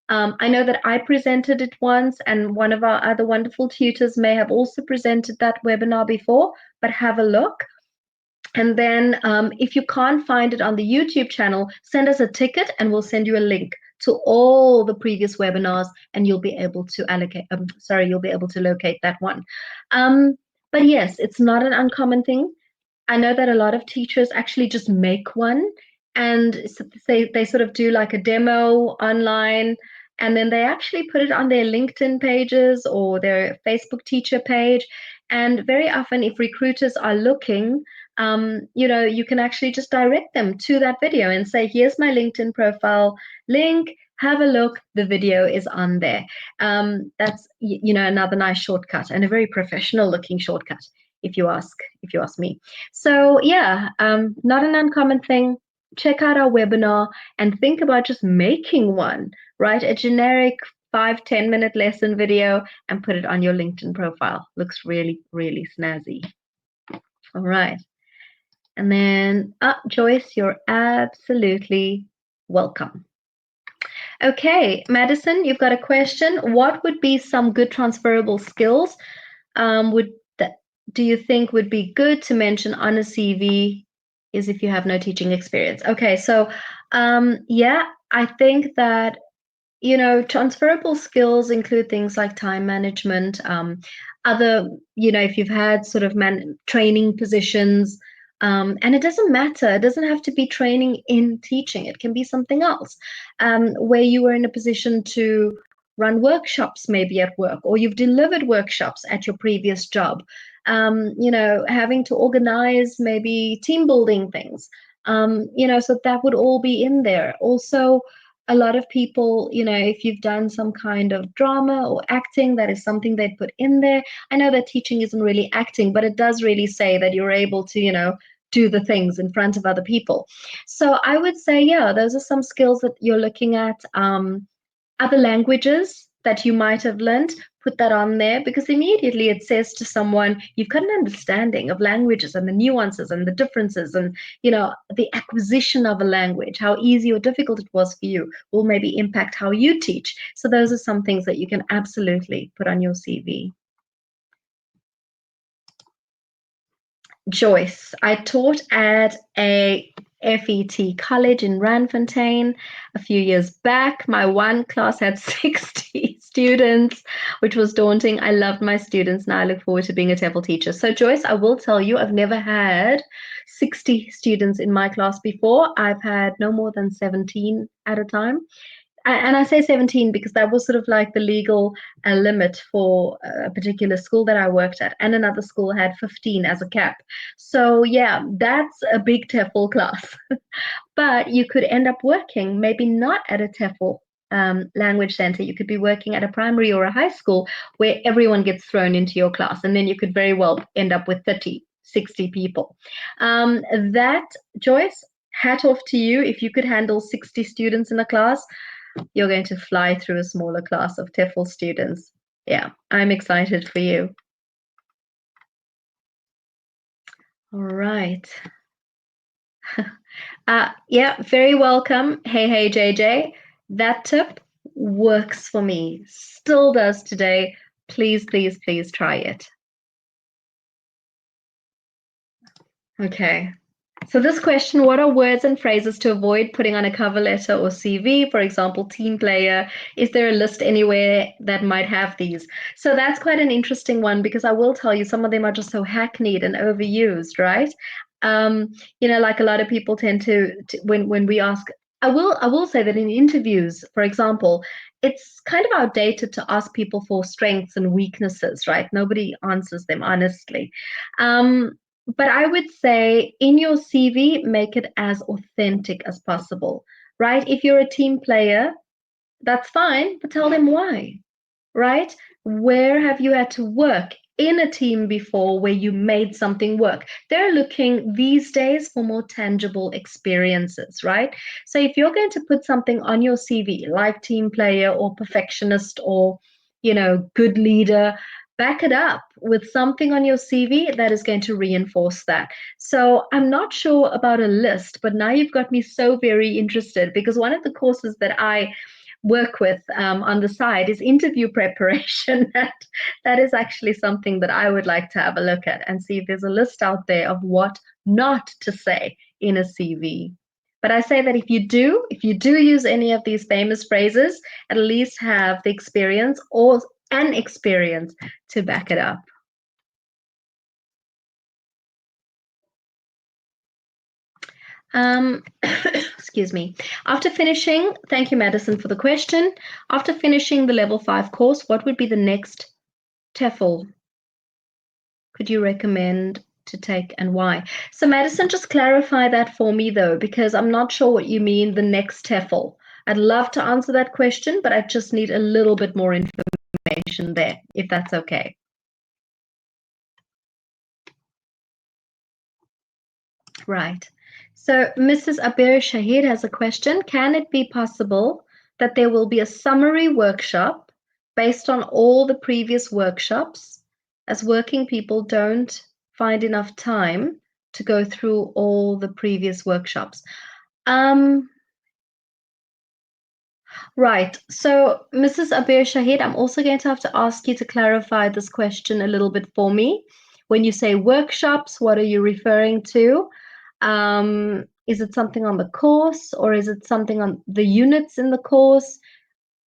S1: I know that I presented it once, and one of our other wonderful tutors may have also presented that webinar before, but have a look. And then if you can't find it on the YouTube channel, send us a ticket and we'll send you a link to all the previous webinars and you'll be able to you'll be able to locate that one. But yes, it's not an uncommon thing. I know that a lot of teachers actually just make one and they sort of do like a demo online and then they actually put it on their LinkedIn pages or their Facebook teacher page. And very often, if recruiters are looking, you can actually just direct them to that video and say, here's my LinkedIn profile link. Have a look. The video is on there. That's another nice shortcut and a very professional looking shortcut, if you ask me. So yeah, not an uncommon thing. Check out our webinar and think about just making one, right? A generic 5-10 minute lesson video and put it on your LinkedIn profile. Looks really, really snazzy. All right. And then, Joyce, you're absolutely welcome. Okay, Madison, you've got a question. What would be some good transferable skills do you think would be good to mention on a CV is if you have no teaching experience? Okay, so yeah, I think that transferable skills include things like time management, other, if you've had sort of training positions, and it doesn't matter. It doesn't have to be training in teaching. It can be something else, where you were in a position to run workshops maybe at work, or you've delivered workshops at your previous job, having to organize maybe team building things, so that would all be in there. Also, a lot of people, if you've done some kind of drama or acting, that is something they put in there. I know that teaching isn't really acting, but it does really say that you're able to, do the things in front of other people. So I would say, yeah, those are some skills that you're looking at. Other languages that you might have learned, put that on there, because immediately it says to someone, you've got an understanding of languages and the nuances and the differences and, the acquisition of a language, how easy or difficult it was for you will maybe impact how you teach. So those are some things that you can absolutely put on your CV. Joyce, I taught at a FET college in Randfontein a few years back. My one class had 60 students, which was daunting. I loved my students. Now I look forward to being a TEFL teacher. So Joyce, I will tell you, I've never had 60 students in my class before. I've had no more than 17 at a time. And I say 17 because that was sort of like the legal limit for a particular school that I worked at, and another school had 15 as a cap. So yeah, that's a big TEFL class. But you could end up working maybe not at a TEFL language center. You could be working at a primary or a high school where everyone gets thrown into your class, and then you could very well end up with 30, 60 people. That, Joyce, hat off to you. If you could handle 60 students in a class, you're going to fly through a smaller class of TEFL students. Yeah, I'm excited for you. All right. Yeah, very welcome. Hey, JJ. That tip works for me. Still does today. Please, please, please try it. Okay. So this question, what are words and phrases to avoid putting on a cover letter or CV? For example, team player. Is there a list anywhere that might have these? So that's quite an interesting one, because I will tell you, some of them are just so hackneyed and overused, right? Like a lot of people tend to when we ask, I will say that in interviews, for example, it's kind of outdated to ask people for strengths and weaknesses, right? Nobody answers them honestly. But I would say in your CV, make it as authentic as possible, right? If you're a team player, that's fine, but tell them why, right? Where have you had to work in a team before where you made something work? They're looking these days for more tangible experiences, right? So if you're going to put something on your CV like team player or perfectionist or, good leader, back it up with something on your CV that is going to reinforce that. So I'm not sure about a list, but now you've got me so very interested, because one of the courses that I work with on the side is interview preparation. That is actually something that I would like to have a look at and see if there's a list out there of what not to say in a CV. But I say that if you do use any of these famous phrases, at least have the experience or an experience to back it up. Excuse me. Thank you, Madison, for the question. After finishing the level 5 course, what would be the next TEFL could you recommend to take and why? So, Madison, just clarify that for me though, because I'm not sure what you mean the next TEFL. I'd love to answer that question, but I just need a little bit more information there, if that's okay. Right. So Mrs. Abir Shahid has a question. Can it be possible that there will be a summary workshop based on all the previous workshops, as working people don't find enough time to go through all the previous workshops? Um, Right. So, Mrs. Abir Shahid, I'm also going to have to ask you to clarify this question a little bit for me. When you say workshops, what are you referring to? Is it something on the course or is it something on the units in the course?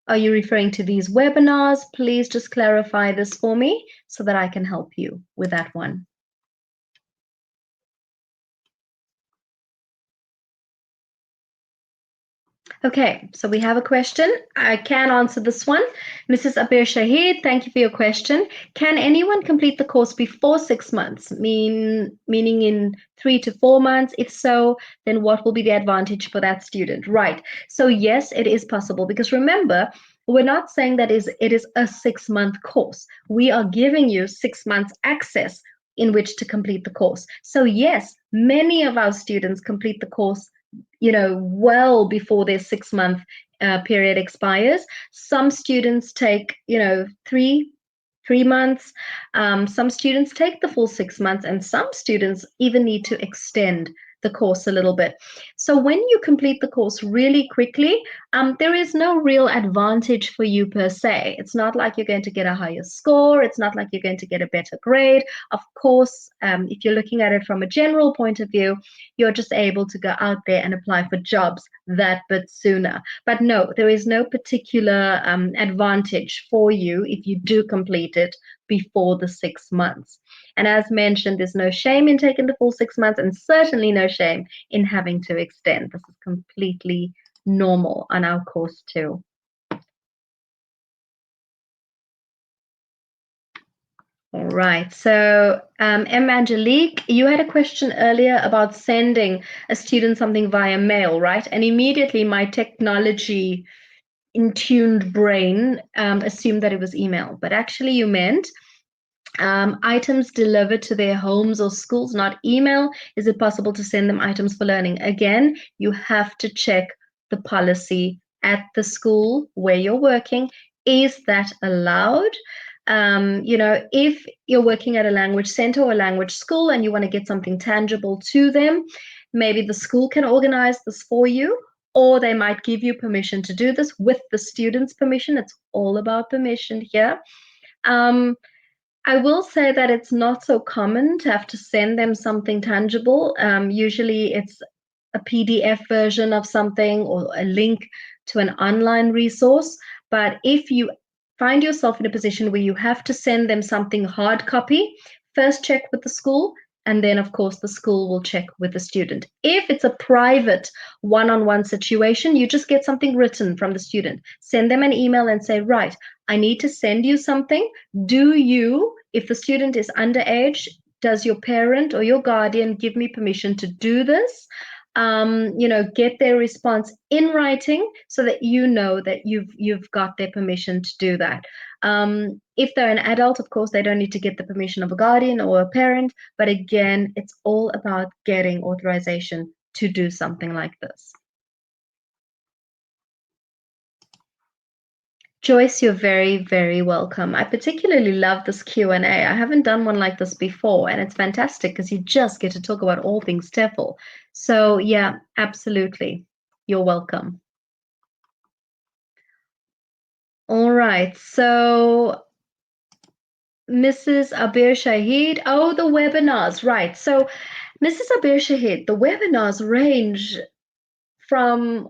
S1: Are you referring to these webinars? Please just clarify this for me so that I can help you with that one. Okay, so we have a question. I can answer this one. Mrs. Abir Shahid, thank you for your question. Can anyone complete the course before 6 months, meaning in 3 to 4 months? If so, then what will be the advantage for that student? Right. So yes, it is possible because remember, we're not saying that it is a 6-month course. We are giving you 6 months access in which to complete the course. So yes, many of our students complete the course well before their 6-month period expires. Some students take, 3 months. Some students take the full 6 months, and some students even need to extend the course a little bit. So when you complete the course really quickly, there is no real advantage for you per se. It's not like you're going to get a higher score. It's not like you're going to get a better grade. Of course, if you're looking at it from a general point of view, you're just able to go out there and apply for jobs that bit sooner. But no, there is no particular advantage for you if you do complete it before the 6 months. And as mentioned, there's no shame in taking the full 6 months and certainly no shame in having to extend. This is completely normal on our course too. All right. So, M. Angelique, you had a question earlier about sending a student something via mail, right? And immediately my technology in-tuned brain assumed that it was email, but actually you meant items delivered to their homes or schools, not email. Is it possible to send them items for learning? Again, you have to check the policy at the school where you're working. Is that allowed? If you're working at a language center or a language school and you want to get something tangible to them, maybe the school can organize this for you, or they might give you permission to do this with the student's permission. It's all about permission here. I will say that it's not so common to have to send them something tangible. Usually it's a PDF version of something or a link to an online resource. But if you find yourself in a position where you have to send them something hard copy, first check with the school. And then, of course, the school will check with the student. If it's a private one-on-one situation, you just get something written from the student. Send them an email and say, right, I need to send you something. If the student is underage, does your parent or your guardian give me permission to do this? Get their response in writing so that you know that you've got their permission to do that. If they're an adult, of course, they don't need to get the permission of a guardian or a parent. But again, it's all about getting authorization to do something like this. Joyce, you're very, very welcome. I particularly love this Q&A. I haven't done one like this before, and it's fantastic because you just get to talk about all things TEFL. So yeah, absolutely. You're welcome. All right, so Mrs. Abir Shahid, oh, the webinars, right. So Mrs. Abir Shahid, the webinars range from,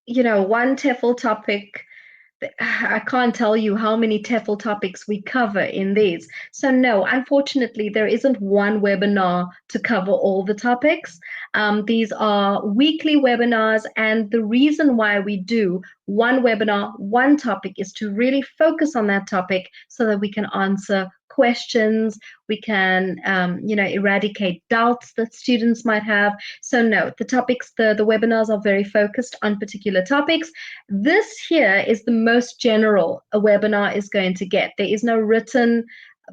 S1: one TEFL topic I can't tell you how many TEFL topics we cover in these. So no, unfortunately, there isn't one webinar to cover all the topics. These are weekly webinars, and the reason why we do one webinar, one topic, is to really focus on that topic so that we can answer questions, we can eradicate doubts that students might have. So no, the webinars are very focused on particular topics. This here is the most general a webinar is going to get. There is no written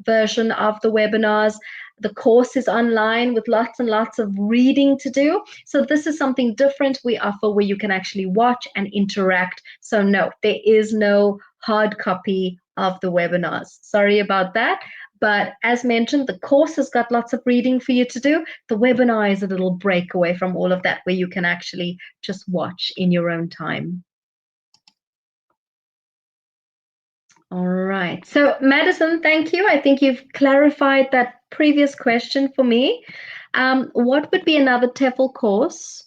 S1: version of the webinars. The course is online with lots and lots of reading to do. So this is something different we offer where you can actually watch and interact. So no, there is no hard copy of the webinars. Sorry about that. But as mentioned, the course has got lots of reading for you to do. The webinar is a little breakaway from all of that where you can actually just watch in your own time. All right. So, Madison, thank you. I think you've clarified that previous question for me. What would be another TEFL course?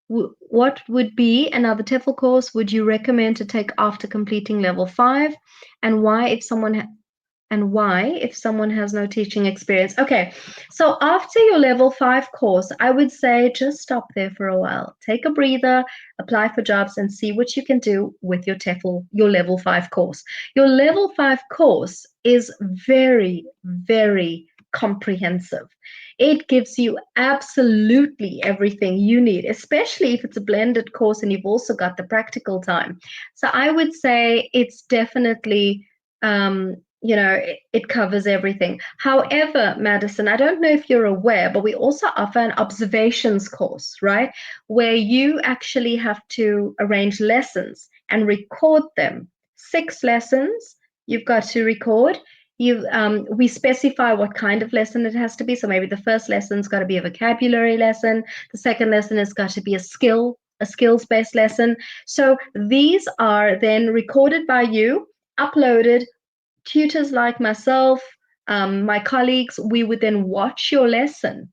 S1: What would be another TEFL course would you recommend to take after completing level 5? And why, if someone has no teaching experience? Okay, so after your level 5 course, I would say just stop there for a while. Take a breather, apply for jobs, and see what you can do with your level 5 course. Your level 5 course is very, very comprehensive. It gives you absolutely everything you need, especially if it's a blended course and you've also got the practical time. So I would say it's definitely it covers everything. However, Madison, I don't know if you're aware, but we also offer an observations course, right? Where you actually have to arrange lessons and record them. 6 lessons you've got to record. We specify what kind of lesson it has to be. So maybe the first lesson's got to be a vocabulary lesson. The second lesson has got to be a skills-based lesson. So these are then recorded by you, uploaded. Tutors like myself, my colleagues, we would then watch your lesson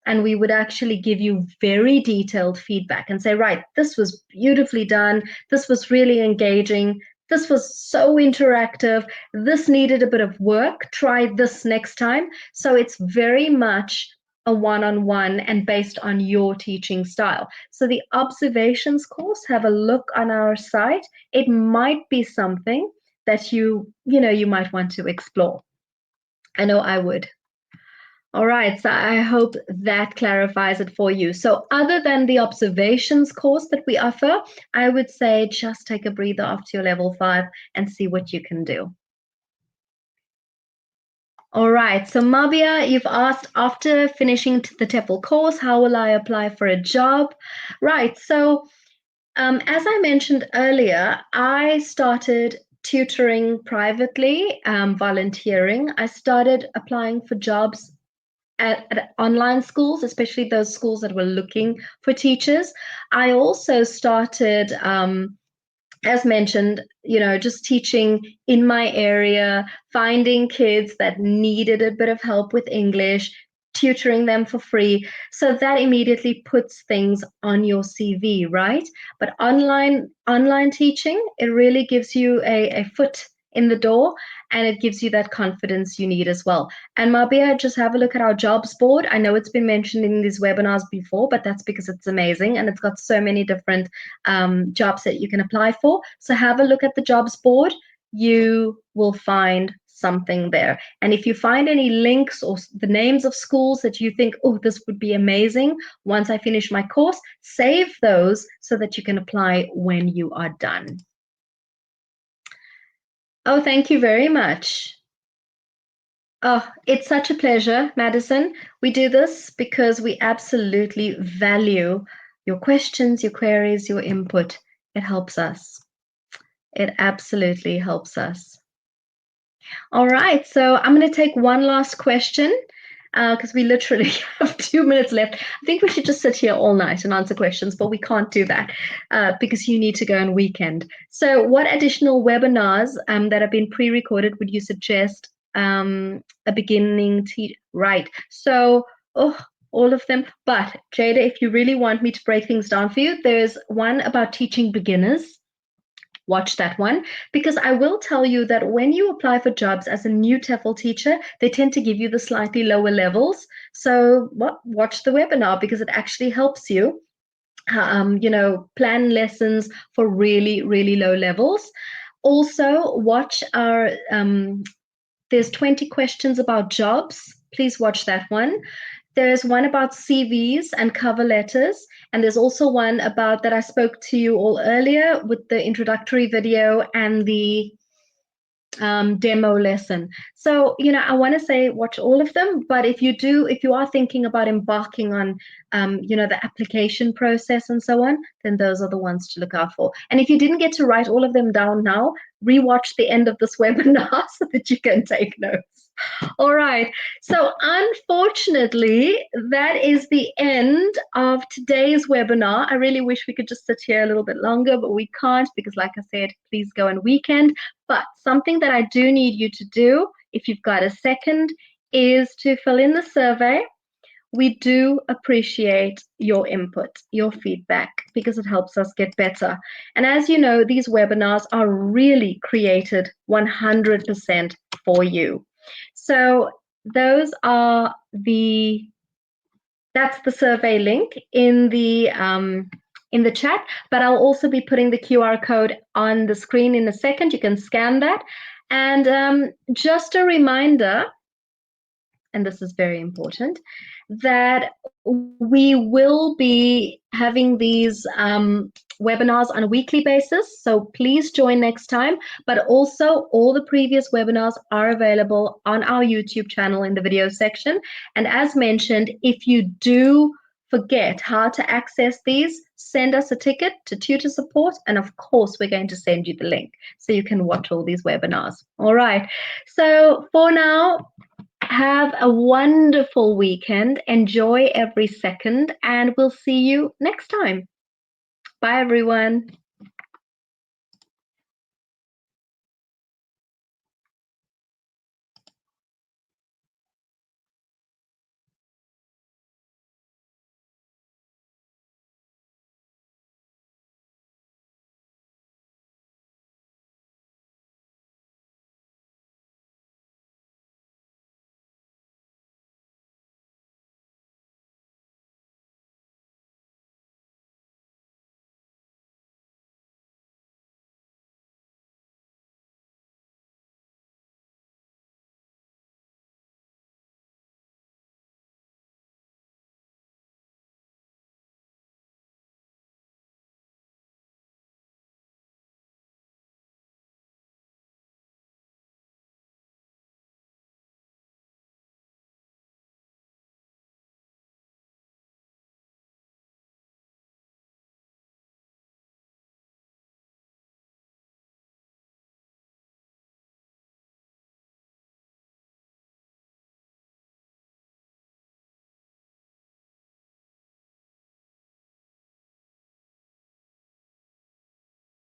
S1: and we would actually give you very detailed feedback and say, right, this was beautifully done. This was really engaging. This was so interactive. This needed a bit of work. Try this next time. So it's very much a one-on-one and based on your teaching style. So the observations course, have a look on our site. It might be something that you might want to explore. I know I would. All right, so I hope that clarifies it for you. So other than the observations course that we offer, I would say just take a breather after your level 5 and see what you can do. All right, so Mabia, you've asked, after finishing the TEFL course, how will I apply for a job? Right, so as I mentioned earlier, I started tutoring privately, volunteering. I started applying for jobs at online schools, especially those schools that were looking for teachers. I also started, as mentioned, just teaching in my area, finding kids that needed a bit of help with English, tutoring them for free. So that immediately puts things on your CV, right? But online teaching, it really gives you a foot in the door, and it gives you that confidence you need as well. And Mabia, just have a look at our jobs board. I know it's been mentioned in these webinars before, but that's because it's amazing and it's got so many different jobs that you can apply for. So have a look at the jobs board. You will find something there. And if you find any links or the names of schools that you think, oh, this would be amazing once I finish my course, save those so that you can apply when you are done. Oh, thank you very much. Oh, it's such a pleasure, Madison. We do this because we absolutely value your questions, your queries, your input. It helps us. It absolutely helps us. All right, so I'm going to take one last question because we literally have 2 minutes left. I think we should just sit here all night and answer questions, but we can't do that because you need to go on weekend. So what additional webinars that have been pre-recorded would you suggest a beginning teacher? Right, so all of them. But Jada, if you really want me to break things down for you, there's one about teaching beginners. watch that one, because I will tell you that when you apply for jobs as a new TEFL teacher, they tend to give you the slightly lower levels. So watch the webinar because it actually helps you, plan lessons for really, really low levels. Also, watch our, there's 20 questions about jobs. Please watch that one. There's one about CVs and cover letters. And there's also one about that I spoke to you all earlier with the introductory video and the demo lesson. So, I want to say watch all of them, but if you are thinking about embarking on, the application process and so on, then those are the ones to look out for. And if you didn't get to write all of them down now, rewatch the end of this webinar so that you can take notes. All right. So unfortunately, that is the end of today's webinar. I really wish we could just sit here a little bit longer, but we can't because, like I said, please go on weekend. But something that I do need you to do, if you've got a second, is to fill in the survey. We do appreciate your input, your feedback, because it helps us get better. And as you know, these webinars are really created 100% for you. So those are that's the survey link in the chat, but I'll also be putting the QR code on the screen in a second. You can scan that. And just a reminder, and this is very important, that we will be having these webinars on a weekly basis. So please join next time. But also all the previous webinars are available on our YouTube channel in the video section. And as mentioned, if you do forget how to access these, send us a ticket to tutor support. And of course, we're going to send you the link so you can watch all these webinars. All right. So for now, have a wonderful weekend. Enjoy every second, and we'll see you next time. Bye, everyone.